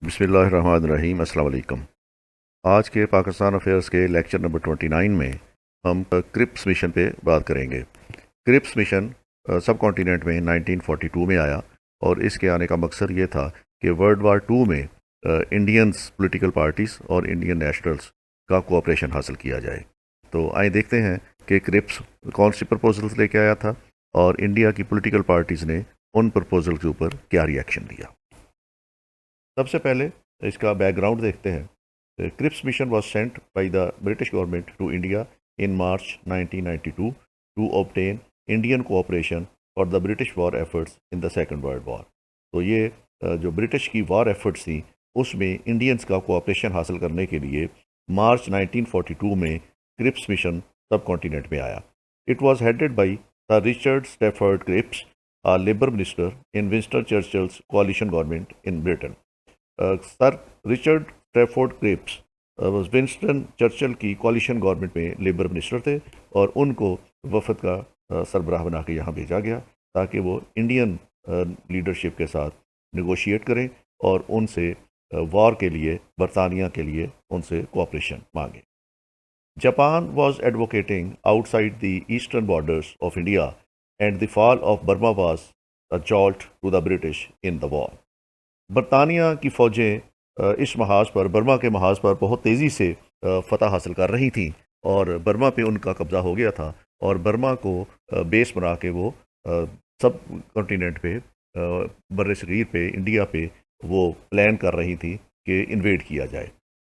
بسم اللہ الرحمن الرحیم۔ السلام علیکم۔ آج کے پاکستان افیئرس کے لیکچر نمبر 29 میں ہم کرپس مشن پہ بات کریں گے۔ کرپس مشن سب کانٹیننٹ میں 1942 میں آیا اور اس کے آنے کا مقصد یہ تھا کہ ورلڈ وار 2 میں انڈینز پولیٹیکل پارٹیز اور انڈین نیشنلز کا کوآپریشن حاصل کیا جائے۔ تو آئیں دیکھتے ہیں کہ کرپس کون سی پرپوزلز لے کے آیا تھا اور انڈیا کی پولیٹیکل پارٹیز نے ان پرپوزل کے اوپر کیا ریئیکشن دیا۔ سب سے پہلے اس کا بیک گراؤنڈ دیکھتے ہیں۔ Cripps mission was sent by the British government to India in March 1992 to obtain Indian cooperation for the British war efforts in the second world war. تو یہ جو برٹش کی وار ایفرٹس تھیں اس میں انڈینز کا cooperation حاصل کرنے کے لیے مارچ 1942 میں کرپس مشن سب کانٹیننٹ میں آیا۔ It was headed by sir Richard Stafford Cripps, labour minister in Winston Churchill's coalition government in Britain. Sir Richard Stafford Cripps Winston Churchill کی کوalition گورنمنٹ میں لیبر منسٹر تھے اور ان کو وفد کا سربراہ بنا کے یہاں بھیجا گیا تاکہ وہ انڈین لیڈرشپ کے ساتھ نیگوشیٹ کریں اور ان سے وار کے لیے، برطانیہ کے لیے ان سے کوآپریشن مانگیں۔ Japan was advocating out side the eastern borders of India and the fall of Burma was a jolt to the British in the war۔ برطانیہ کی فوجیں اس محاذ پر، برما کے محاذ پر بہت تیزی سے فتح حاصل کر رہی تھیں اور برما پہ ان کا قبضہ ہو گیا تھا اور برما کو بیس بنا کے وہ سب کانٹیننٹ پہ، بر صغیر پہ، انڈیا پہ وہ پلان کر رہی تھی کہ انویڈ کیا جائے۔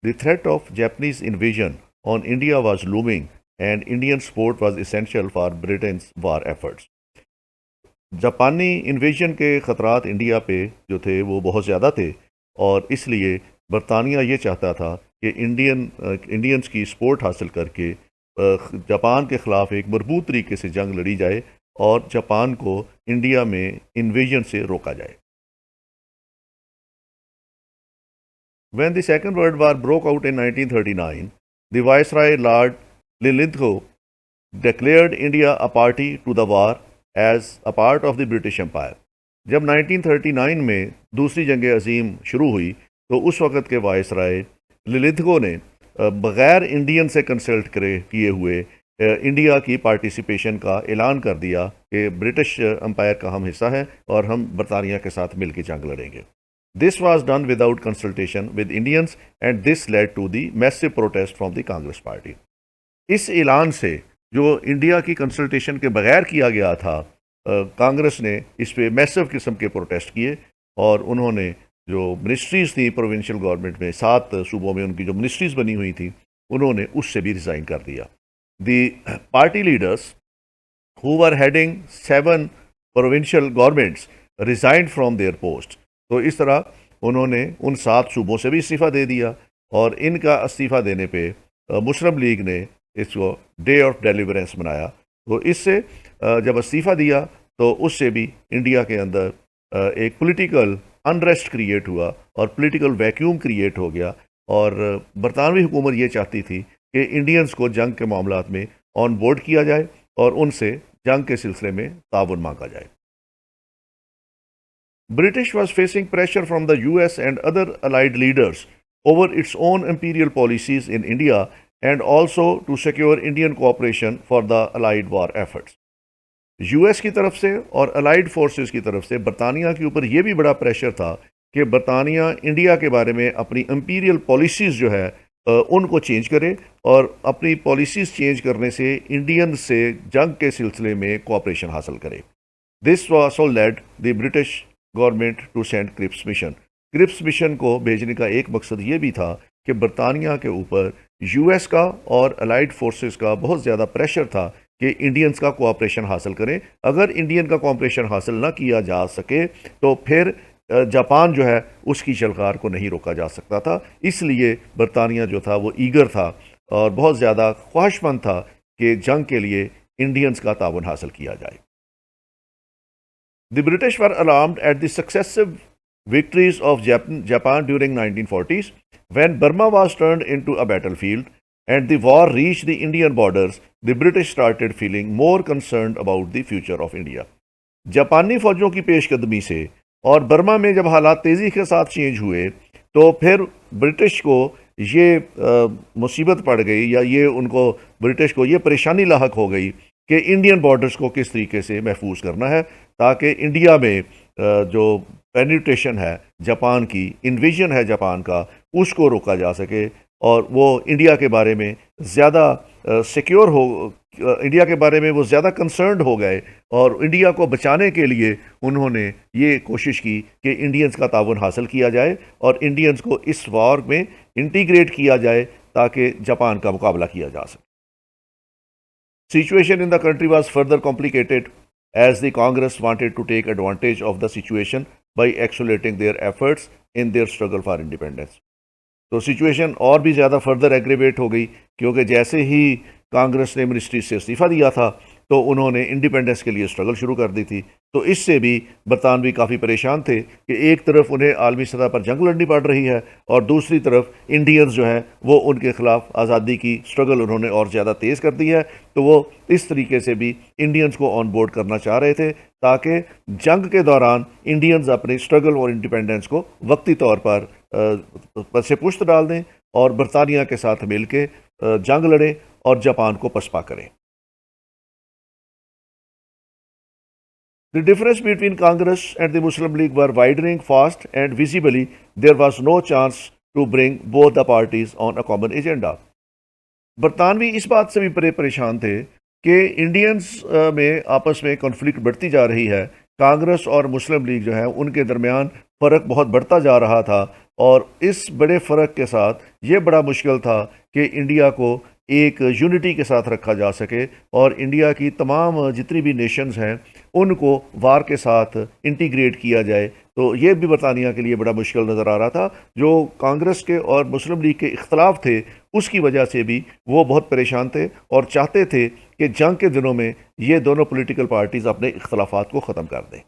The threat of Japanese invasion on India was looming and Indian support was essential for Britain's war efforts. جاپانی انویژن کے خطرات انڈیا پہ جو تھے وہ بہت زیادہ تھے اور اس لیے برطانیہ یہ چاہتا تھا کہ انڈینز کی سپورٹ حاصل کر کے جاپان کے خلاف ایک مربوط طریقے سے جنگ لڑی جائے اور جاپان کو انڈیا میں انویژن سے روکا جائے۔ When the Second World War broke out in 1939, the Viceroy Lord Linlithgow declared India a party to the war as a part of the British Empire۔ جب 1939 میں دوسری جنگ عظیم شروع ہوئی تو اس وقت کے وائسرائے للتھگو نے بغیر انڈین سے کنسلٹ کیے ہوئے انڈیا کی پارٹیسپیشن کا اعلان کر دیا کہ برٹش امپائر کا ہم حصہ ہیں اور ہم برطانیہ کے ساتھ مل کے جنگ لڑیں گے۔ This was done without consultation with Indians and this led to the massive protest from the Congress Party۔ اس اعلان سے جو انڈیا کی کنسلٹیشن کے بغیر کیا گیا تھا، کانگریس نے اس پہ میسو قسم کے پروٹیسٹ کیے اور انہوں نے جو منسٹریز تھیں پروونشل گورنمنٹ میں، 7 صوبوں میں ان کی جو منسٹریز بنی ہوئی تھیں، انہوں نے اس سے بھی ریزائن کر دیا۔ The party leaders who were heading 7 provincial governments resigned from their post۔ تو اس طرح انہوں نے ان 7 صوبوں سے بھی استعفیٰ دے دیا اور ان کا استعفیٰ دینے پہ مسلم لیگ نے اس کو ڈے آف ڈیلیورنس منایا۔ تو اس سے جب استعفیٰ دیا تو اس سے بھی انڈیا کے اندر ایک پولیٹیکل انریسٹ کریٹ ہوا اور پولیٹیکل ویکیوم کریٹ ہو گیا اور برطانوی حکومت یہ چاہتی تھی کہ انڈینز کو جنگ کے معاملات میں آن بورڈ کیا جائے اور ان سے جنگ کے سلسلے میں تعاون مانگا جائے۔ British was facing pressure from the US and other allied leaders over its own imperial policies in India and also to secure Indian cooperation for the allied war efforts۔ US کی طرف سے اور allied forces کی طرف سے برطانیہ کے اوپر یہ بھی بڑا پریشر تھا کہ برطانیہ انڈیا کے بارے میں اپنی امپیریل پالیسیز جو ہے ان کو چینج کرے اور اپنی پالیسیز چینج کرنے سے انڈین سے جنگ کے سلسلے میں کوآپریشن حاصل کرے۔ This also led the British government to send Cripps mission. Cripps mission کو بھیجنے کا ایک مقصد یہ بھی تھا کہ برطانیہ کے اوپر یو ایس کا اور الائڈ فورسز کا بہت زیادہ پریشر تھا کہ انڈینز کا کوآپریشن حاصل کریں۔ اگر انڈین کا کوآپریشن حاصل نہ کیا جا سکے تو پھر جاپان جو ہے اس کی شلغار کو نہیں روکا جا سکتا تھا۔ اس لیے برطانیہ جو تھا وہ ایگر تھا اور بہت زیادہ خواہش مند تھا کہ جنگ کے لیے انڈینز کا تعاون حاصل کیا جائے۔ The British were alarmed at the successive victories of Japan during 1940s when Burma was turned into a battlefield and the war reached the Indian borders. The British started feeling more concerned about the future of India۔ جاپانی فوجوں کی پیش قدمی سے اور Burma میں جب حالات تیزی کے ساتھ چینج ہوئے تو پھر برٹش کو یہ مصیبت پڑ گئی، یا یہ ان کو برٹش کو یہ پریشانی لاحق ہو گئی کہ انڈین بارڈرز کو کس طریقے سے محفوظ کرنا ہے تاکہ انڈیا میں جو پینیٹریشن ہے جاپان کی، انویژن ہے جاپان کا، اس کو روکا جا سکے، اور وہ انڈیا کے بارے میں زیادہ سیکیور ہو، انڈیا کے بارے میں وہ زیادہ کنسرنڈ ہو گئے، اور انڈیا کو بچانے کے لیے انہوں نے یہ کوشش کی کہ انڈینز کا تعاون حاصل کیا جائے اور انڈینز کو اس وار میں انٹیگریٹ کیا جائے تاکہ جاپان کا مقابلہ کیا جا سکے۔ Situation in the country was further complicated as the Congress wanted to take advantage of the situation by accelerating their efforts in their struggle for independence. تو سچویشن اور بھی زیادہ فردر ایگریویٹ ہو گئی، کیونکہ جیسے ہی کانگریس نے منسٹری سے استعفیٰ دیا تھا تو انہوں نے انڈیپینڈنس کے لیے اسٹرگل شروع کر دی تھی۔ تو اس سے بھی برطانوی کافی پریشان تھے کہ ایک طرف انہیں عالمی سطح پر جنگ لڑنی پڑ رہی ہے، اور دوسری طرف انڈینز جو ہیں وہ ان کے خلاف آزادی کی اسٹرگل انہوں نے اور زیادہ تیز کر دی ہے۔ تو وہ اس طریقے سے بھی انڈینز کو آن بورڈ کرنا چاہ رہے تھے تاکہ جنگ کے دوران انڈینز اپنی اسٹرگل اور انڈیپینڈنس کو وقتی طور پر پس پشت ڈال دیں اور برطانیہ کے ساتھ مل کے جنگ لڑیں اور جاپان کو پسپا کریں۔ The difference between Congress and the Muslim League were widening fast, and visibly there was no chance to bring both the parties on a common agenda. برطانوی اس بات سے بھی پریشان تھے کہ انڈینز میں آپس میں کنفلکٹ بڑھتی جا رہی ہے، کانگریس اور مسلم لیگ جو ہے ان کے درمیان فرق بہت بڑھتا جا رہا تھا، اور اس بڑے فرق کے ساتھ یہ بڑا مشکل تھا کہ انڈیا کو ایک یونٹی کے ساتھ رکھا جا سکے، اور انڈیا کی تمام جتنی بھی نیشنز ہیں ان کو وار کے ساتھ انٹیگریٹ کیا جائے۔ تو یہ بھی برطانیہ کے لیے بڑا مشکل نظر آ رہا تھا۔ جو کانگریس کے اور مسلم لیگ کے اختلاف تھے اس کی وجہ سے بھی وہ بہت پریشان تھے اور چاہتے تھے کہ جنگ کے دنوں میں یہ دونوں پولیٹیکل پارٹیز اپنے اختلافات کو ختم کر دیں۔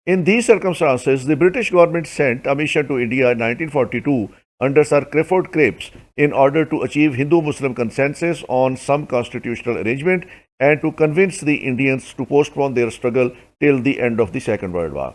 In these circumstances, the British government sent a mission to India in 1942 under Sir Clifford Cripps in order to achieve Hindu-Muslim consensus on some constitutional arrangement and to convince the Indians to postpone their struggle till the end of the Second World War.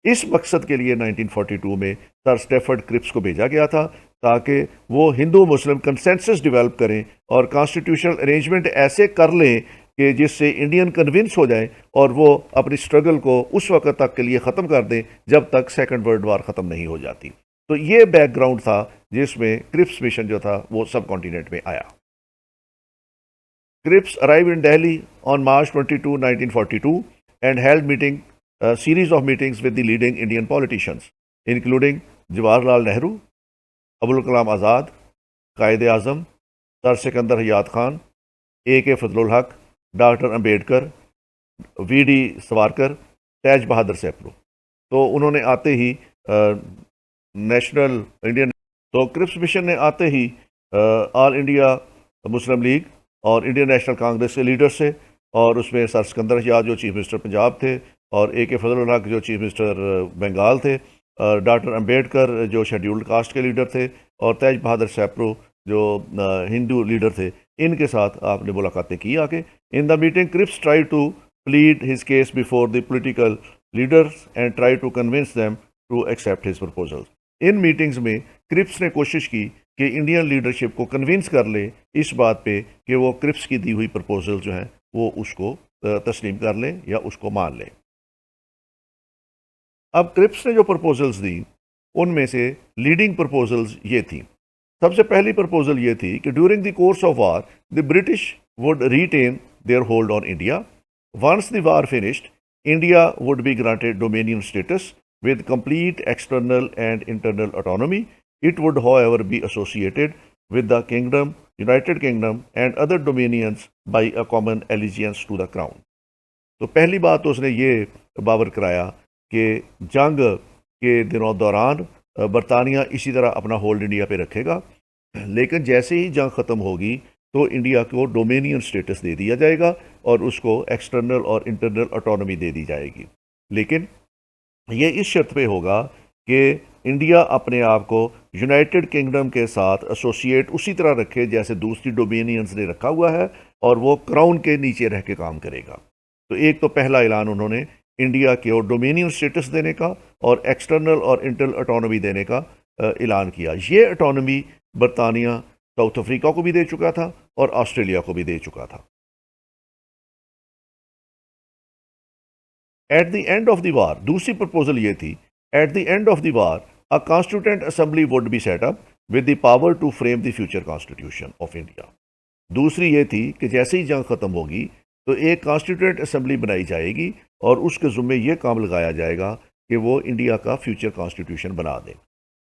اس مقصد کے لیے 1942 میں سر اسٹیفرڈ کرپس کو بھیجا گیا تھا تاکہ وہ ہندو مسلم کنسنسس ڈیولپ کریں اور کانسٹیٹیوشنل ارینجمنٹ ایسے کر لیں کہ جس سے انڈین کنونس ہو جائیں اور وہ اپنی اسٹرگل کو اس وقت تک کے لیے ختم کر دیں جب تک سیکنڈ ورلڈ وار ختم نہیں ہو جاتی۔ تو یہ بیک گراؤنڈ تھا جس میں کرپس مشن جو تھا وہ سب کانٹیننٹ میں آیا۔ کرپس arrived in Delhi on March 22, 1942 and held series of meetings with the leading Indian politicians, including Jawaharlal Nehru, Abul Kalam Azad, Quaid Azam سر سکندر حیات خان، A.K. فضل الحق، ڈاکٹر امبیڈکر، V.D. سوارکر، تیج بہادر سیپرو۔ تو انہوں نے آتے ہی نیشنل انڈین تو کرپس مشن نے آتے ہی آل انڈیا مسلم لیگ اور انڈین نیشنل کانگریس کے لیڈر سے، اور اس میں سر سکندر حیات جو چیف منسٹر پنجاب تھے، اور A.K. فضل الحق جو چیف منسٹر بنگال تھے، اور ڈاکٹر امبیڈکر جو شیڈیولڈ کاسٹ کے لیڈر تھے، اور تیج بہادر سیپرو جو ہندو لیڈر تھے، ان کے ساتھ آپ نے ملاقاتیں کی آگے۔ In the meeting Cripps try to plead his case before the political leaders and try to convince them to accept his proposals. ان میٹنگز میں کرپس نے کوشش کی کہ انڈین لیڈرشپ کو کنونس کر لے اس بات پہ کہ وہ کرپس کی دی ہوئی پرپوزل جو ہیں وہ اس کو تسلیم کر لیں یا اس کو مان لیں۔ اب کرپس نے جو پرپوزلز دی ان میں سے لیڈنگ پرپوزلز یہ تھیں۔ سب سے پہلی پرپوزل یہ تھی کہ during the course of war the British would retain their hold on India. Once the war finished, India would be granted dominion status with complete external and internal autonomy. It would, however, be associated with the kingdom, United Kingdom and other dominions by a common allegiance to the crown. تو پہلی بات تو اس نے یہ باور کرایا کہ جنگ کے دنوں دوران برطانیہ اسی طرح اپنا ہولڈ انڈیا پہ رکھے گا، لیکن جیسے ہی جنگ ختم ہوگی تو انڈیا کو ڈومینین اسٹیٹس دے دیا جائے گا اور اس کو ایکسٹرنل اور انٹرنل آٹونومی دے دی جائے گی، لیکن یہ اس شرط پہ ہوگا کہ انڈیا اپنے آپ کو یونائٹڈ کنگڈم کے ساتھ ایسوسیٹ اسی طرح رکھے جیسے دوسری ڈومینینز نے رکھا ہوا ہے، اور وہ کراؤن کے نیچے رہ کے کام کرے گا۔ تو ایک تو پہلا اعلان انہوں نے انڈیا کو ڈومینین اسٹیٹس دینے کا اور ایکسٹرنل اور انٹرنل آٹونومی دینے کا اعلان کیا. یہ اٹانومی برطانیہ ساؤتھ افریقہ کو بھی دے چکا تھا اور آسٹریلیا کو بھی دے چکا تھا. At the end of the war دوسری پرپوزل یہ تھی, at the end of the war a constituent assembly would be set up with the power to frame the future constitution of India. دوسری یہ تھی کہ جیسے ہی جنگ ختم ہوگی تو ایک کانسٹیٹیوئنٹ اسمبلی بنائی جائے گی اور اس کے ذمے یہ کام لگایا جائے گا کہ وہ انڈیا کا فیوچر کانسٹیٹیوشن بنا دیں.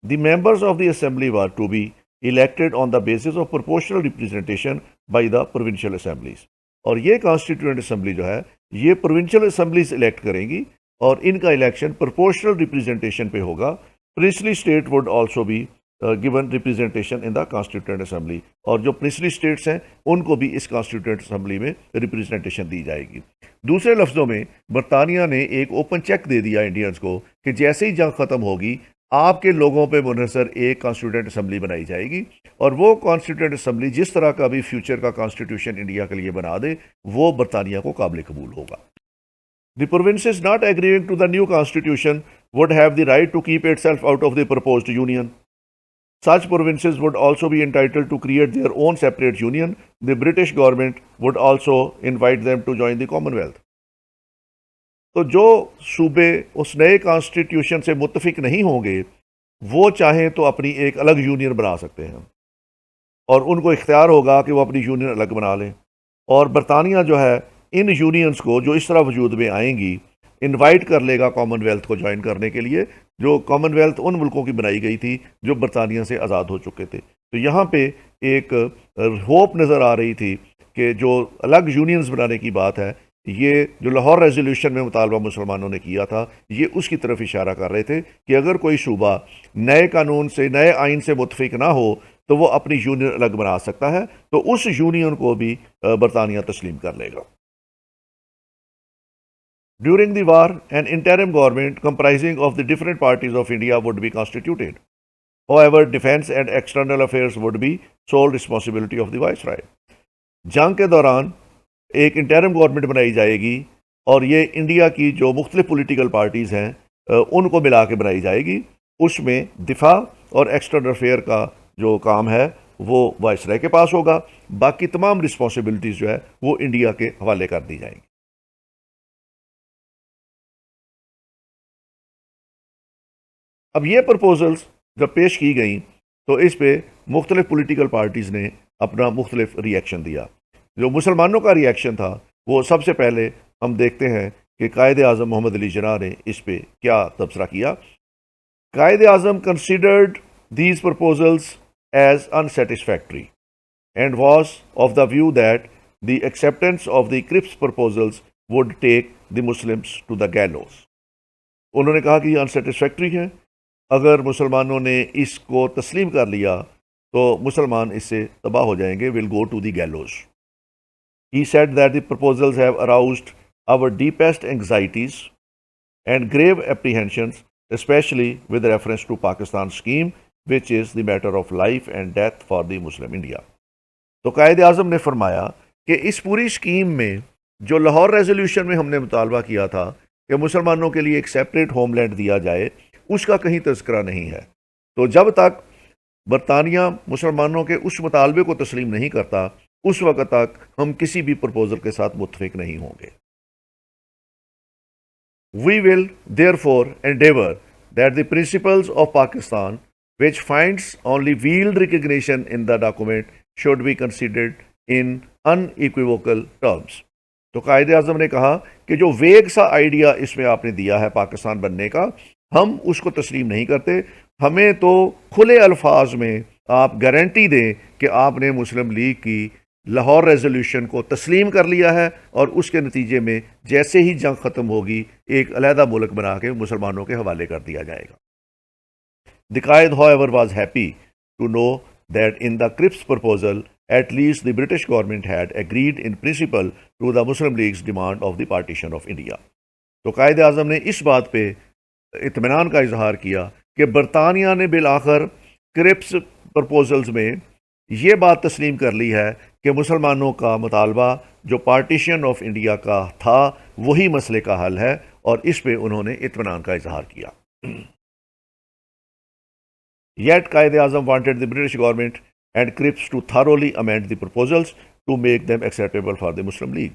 The members of the assembly were to be elected on the basis of proportional representation by the provincial assemblies. اور یہ کانسٹیٹیوئنٹ اسمبلی جو ہے یہ پروونشل اسمبلیز الیکٹ کریں گی اور ان کا الیکشن پروپورشنل ریپرزنٹیشن پہ ہوگا. Princely state would also be given representation in the constituent assembly, اور جو پرنسلی اسٹیٹس ہیں ان کو بھی اس کانسٹیٹیوئنٹ اسمبلی میں ریپرزنٹیشن دی جائے گی. دوسرے لفظوں میں برطانیہ نے ایک اوپن چیک دے دیا انڈینز کو کہ جیسے ہی جنگ ختم ہوگی آپ کے لوگوں پہ منحصر ایک کانسٹیٹیوئنٹ اسمبلی بنائی جائے گی, اور وہ کانسٹیٹیوئنٹ اسمبلی جس طرح کا بھی فیوچر کا کانسٹیٹیوشن انڈیا کے لیے بنا دے وہ برطانیہ کو قابل قبول ہوگا. The provinces not agreeing to the new constitution would have the right to keep itself out of the proposed union. Such provinces would also be entitled to create their own separate union. The British government would also invite them to join the Commonwealth. تو جو صوبے اس نئے constitution سے متفق نہیں ہوں گے وہ چاہیں تو اپنی ایک الگ یونین بنا سکتے ہیں, اور ان کو اختیار ہوگا کہ وہ اپنی یونین الگ بنا لیں. اور برطانیہ جو ہے ان یونینز کو جو اس طرح وجود میں آئیں گی انوائٹ کر لے گا کامن ویلتھ کو جوائن کرنے کے لیے, جو کامن ویلتھ ان ملکوں کی بنائی گئی تھی جو برطانیہ سے آزاد ہو چکے تھے. تو یہاں پہ ایک ہوپ نظر آ رہی تھی کہ جو الگ یونینز بنانے کی بات ہے, یہ جو لاہور ریزولوشن میں مطالبہ مسلمانوں نے کیا تھا یہ اس کی طرف اشارہ کر رہے تھے کہ اگر کوئی صوبہ نئے قانون سے نئے آئین سے متفق نہ ہو تو وہ اپنی یونین الگ بنا سکتا ہے, تو اس یونین کو بھی برطانیہ تسلیم کر لے گا. During the war, an interim government comprising of the different parties of India would be constituted. However, defense and external affairs would be sole responsibility of the viceroy. جنگ کے دوران ایک انٹرم گورنمنٹ بنائی جائے گی اور یہ انڈیا کی جو مختلف پولیٹیکل پارٹیز ہیں ان کو ملا کے بنائی جائے گی. اس میں دفاع اور ایکسٹرنل افیئر کا جو کام ہے وہ وائسرائے کے پاس ہوگا, باقی تمام رسپانسبلٹیز جو ہے وہ انڈیا کے حوالے کر دی جائیں گی. اب یہ پرپوزلز جب پیش کی گئیں تو اس پہ مختلف پولیٹیکل پارٹیز نے اپنا مختلف ری ایکشن دیا. جو مسلمانوں کا ری ایکشن تھا وہ سب سے پہلے ہم دیکھتے ہیں کہ قائد اعظم محمد علی جناح نے اس پہ کیا تبصرہ کیا. Quaid Azam considered these proposals as unsatisfactory and was of the view that the acceptance of the Cripps proposals would take the Muslims to the gallows. انہوں نے کہا کہ یہ unsatisfactory ہے, اگر مسلمانوں نے اس کو تسلیم کر لیا تو مسلمان اس سے تباہ ہو جائیں گے, will go to the gallows. He said that the proposals have aroused our deepest anxieties and grave apprehensions, especially with reference to Pakistan's scheme, which is the matter of life and death for the Muslim India. تو قائد اعظم نے فرمایا کہ اس پوری scheme میں جو Lahore resolution میں ہم نے مطالبہ کیا تھا کہ مسلمانوں کے لیے ایک سیپریٹ ہوم لینڈ دیا جائے اس کا کہیں تذکرہ نہیں ہے. تو جب تک برطانیہ مسلمانوں کے اس مطالبے کو تسلیم نہیں کرتا اس وقت تک ہم کسی بھی پرپوزل کے ساتھ متفق نہیں ہوں گے. We will therefore endeavor that the principles of Pakistan, which finds only veiled recognition in the document, should be considered in unequivocal terms. تو قائد اعظم نے کہا کہ جو ویگ سا آئیڈیا اس میں آپ نے دیا ہے پاکستان بننے کا, ہم اس کو تسلیم نہیں کرتے. ہمیں تو کھلے الفاظ میں آپ گارنٹی دیں کہ آپ نے مسلم لیگ کی لاہور ریزولوشن کو تسلیم کر لیا ہے اور اس کے نتیجے میں جیسے ہی جنگ ختم ہوگی ایک علیحدہ ملک بنا کے مسلمانوں کے حوالے کر دیا جائے گا. The Qaid, however, was happy to know that in the Cripps proposal, at least the British government had agreed in principle to the Muslim League's demand of the partition of India. تو قائد اعظم نے اس بات پہ اطمینان کا اظہار کیا کہ برطانیہ نے بالآخر کرپس پرپوزلز میں یہ بات تسلیم کر لی ہے کہ مسلمانوں کا مطالبہ جو پارٹیشن آف انڈیا کا تھا وہی مسئلے کا حل ہے, اور اس پہ انہوں نے اطمینان کا اظہار کیا. Yet Qaid Azam wanted the British government and Cripps to thoroughly amend the proposals to make them acceptable for the Muslim League.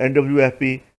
NWFP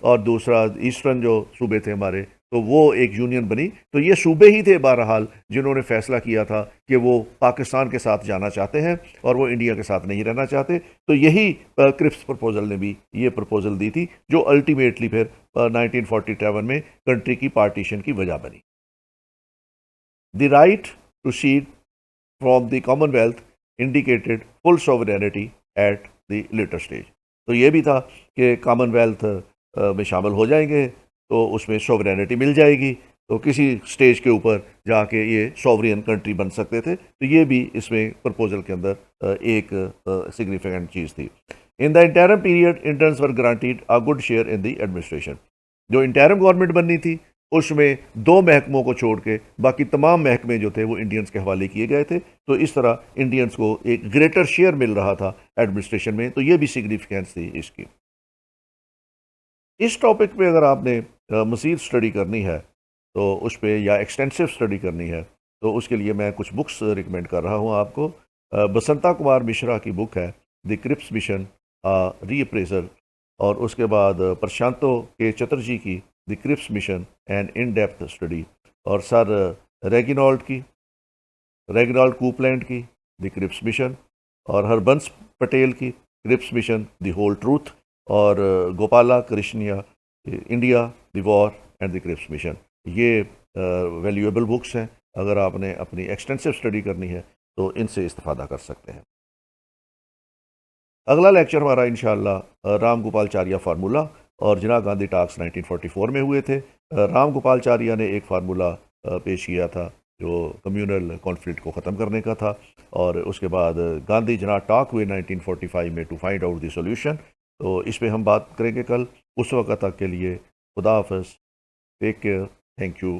اور دوسرا ایسٹرن جو صوبے تھے ہمارے، تو وہ ایک یونین بنی. تو یہ صوبے ہی تھے بہرحال جنہوں نے فیصلہ کیا تھا کہ وہ پاکستان کے ساتھ جانا چاہتے ہیں اور وہ انڈیا کے ساتھ نہیں رہنا چاہتے. تو یہی کرپس پرپوزل نے بھی یہ پرپوزل دی تھی، جو الٹیمیٹلی پھر 1947 میں کنٹری کی پارٹیشن کی وجہ بنی. The right to cede from the Commonwealth indicated full sovereignty at the later stage. تو یہ بھی تھا کہ کامن ویلتھ میں شامل ہو جائیں گے تو اس میں سوورینٹی مل جائے گی، تو کسی سٹیج کے اوپر جا کے یہ سوورین کنٹری بن سکتے تھے. تو یہ بھی اس میں پرپوزل کے اندر ایک سگنیفیکنٹ چیز تھی. In the interim period Indians were granted a good share in the administration. جو انٹرم گورنمنٹ بننی تھی اس میں 2 محکموں کو چھوڑ کے باقی تمام محکمے جو تھے وہ انڈینز کے حوالے کیے گئے تھے. تو اس طرح انڈینز کو ایک گریٹر شیئر مل رہا تھا ایڈمنسٹریشن میں. تو یہ بھی سگنیفیکینس تھی اس کی. اس ٹاپک پہ اگر آپ نے مزید اسٹڈی کرنی ہے تو اس پہ، یا ایکسٹینسو اسٹڈی کرنی ہے، تو اس کے لیے میں کچھ بکس ریکمینڈ کر رہا ہوں آپ کو. بسنتا کمار مشرا کی بک ہے دی کرپس مشن ری اپریزل، اور اس کے بعد پرشانتو کے چترجی کی the Cripps mission and in depth study, اور سر ریگنالڈ کوپلینڈ کی دی کرپس مشن، اور ہربنس پٹیل کی Cripps mission the whole truth, اور Gopala Krishnaiah India the war and the Cripps mission. یہ ویلیویبل بکس ہیں، اگر آپ نے اپنی ایکسٹینسو اسٹڈی کرنی ہے تو ان سے استفادہ کر سکتے ہیں. اگلا لیکچر ہمارا انشاءاللہ رام گوپالچاریہ فارمولا، اور جناح گاندھی ٹاکس 1944 میں ہوئے تھے. رام گوپالچاریہ نے ایک فارمولا پیش کیا تھا جو کمیونل کانفلکٹ کو ختم کرنے کا تھا، اور اس کے بعد گاندھی جناح ٹاک ہوئے 1945 میں to find out the solution. تو اس پہ ہم بات کریں گے کل. اس وقت تک کے لیے خدا حافظ، ٹیک کیئر، تھینک یو.